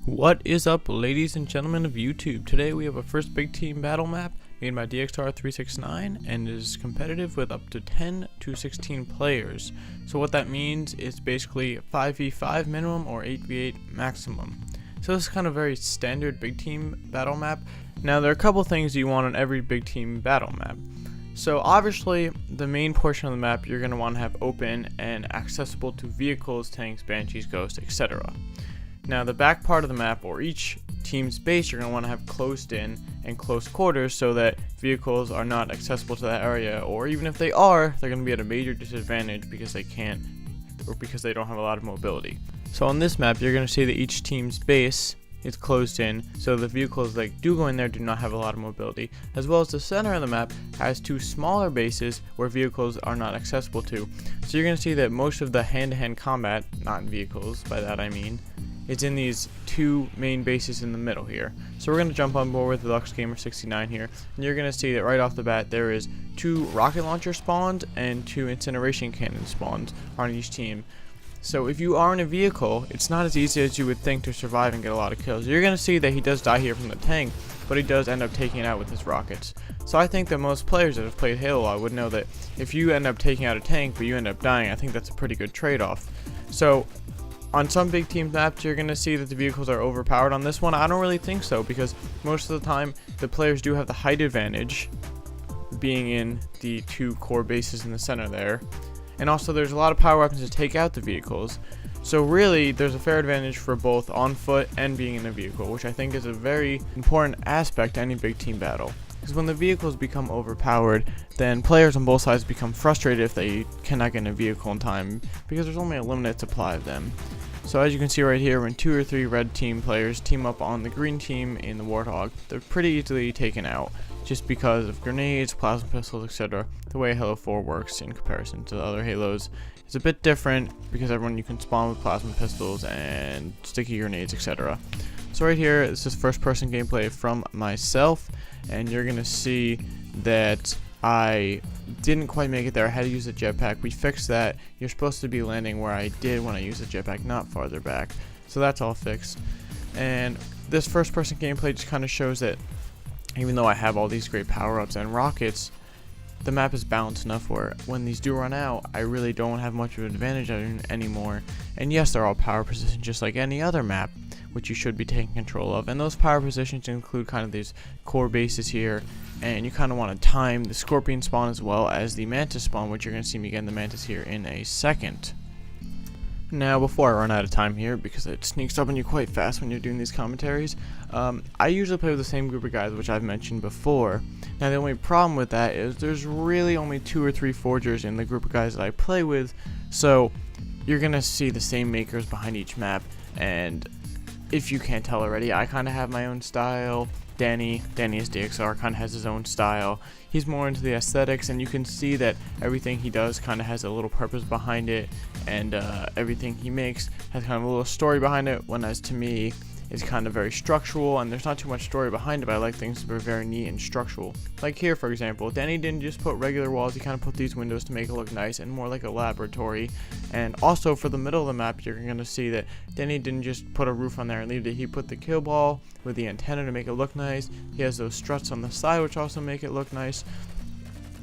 What is up, ladies and gentlemen of YouTube? Today we have a first big team battle map made by DXR369 and is competitive with up to 10 to 16 players. So what that means is basically 5v5 minimum or 8v8 maximum. So this is kind of very standard big team battle map. Now there are a couple things you want on every big team battle map. So obviously the main portion of the map you're going to want to have open and accessible to vehicles, tanks, banshees, ghosts, etc. Now the back part of the map, or each team's base, you're going to want to have closed in and close quarters so that vehicles are not accessible to that area, or even if they are, they're going to be at a major disadvantage because they can't, or because they don't have a lot of mobility. So on this map you're going to see that each team's base is closed in, so the vehicles that do go in there do not have a lot of mobility, as well as the center of the map has two smaller bases where vehicles are not accessible to. So you're going to see that most of the hand-to-hand combat, not in vehicles, by that I mean, it's in these two main bases in the middle here. So we're going to jump on board with LuxGamer69 here, and you're going to see that right off the bat there is 2 rocket launcher spawns and 2 incineration cannon spawns on each team. So if you are in a vehicle, it's not as easy as you would think to survive and get a lot of kills. You're going to see that he does die here from the tank, but he does end up taking it out with his rockets. So I think that most players that have played Halo a lot would know that if you end up taking out a tank but you end up dying, I think that's a pretty good trade-off. So on some big team maps, you're going to see that the vehicles are overpowered. On this one, I don't really think so, because most of the time, the players do have the height advantage, being in the 2 core bases in the center there. And also, there's a lot of power weapons to take out the vehicles. So really, there's a fair advantage for both on foot and being in a vehicle, which I think is a very important aspect to any big team battle. Because when the vehicles become overpowered, then players on both sides become frustrated if they cannot get in a vehicle in time, because there's only a limited supply of them. So as you can see right here, when 2 or 3 red team players team up on the green team in the Warthog, they're pretty easily taken out, just because of grenades, plasma pistols, etc. The way Halo 4 works in comparison to the other Halos is a bit different, because everyone you can spawn with plasma pistols and sticky grenades, etc. So right here, this is first person gameplay from myself, and you're going to see that I didn't quite make it there. I had to use a jetpack. We fixed that. You're supposed to be landing where I did when I used the jetpack, not farther back. So that's all fixed. And this first person gameplay just kind of shows that even though I have all these great power-ups and rockets, the map is balanced enough where when these do run out, I really don't have much of an advantage anymore. And yes, they're all power positions just like any other map, which you should be taking control of. And those power positions include kind of these core bases here, and you kind of want to time the Scorpion spawn as well as the Mantis spawn, which you're going to see me getting the Mantis here in a second. Now, before I run out of time here, because it sneaks up on you quite fast when you're doing these commentaries, I usually play with the same group of guys, which I've mentioned before. Now, the only problem with that is there's really only 2 or 3 forgers in the group of guys that I play with, so you're going to see the same makers behind each map, and if you can't tell already, I kind of have my own style. Danny is DXR, kind of has his own style. He's more into the aesthetics, and you can see that everything he does kind of has a little purpose behind it, and everything he makes has kind of a little story behind it, when as to me, it's kind of very structural, and there's not too much story behind it, but I like things that are very neat and structural. Like here, for example, Danny didn't just put regular walls, he kind of put these windows to make it look nice and more like a laboratory. And also for the middle of the map, you're going to see that Danny didn't just put a roof on there and leave it. He put the kill ball with the antenna to make it look nice. He has those struts on the side, which also make it look nice.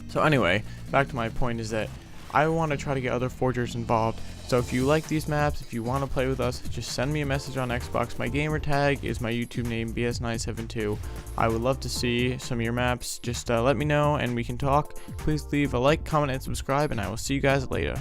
So anyway, back to my point is that I want to try to get other forgers involved. So if you like these maps, if you want to play with us, just send me a message on Xbox. My gamer tag is my YouTube name, BS972. I would love to see some of your maps. Just let me know and we can talk. Please leave a like, comment, and subscribe, and I will see you guys later.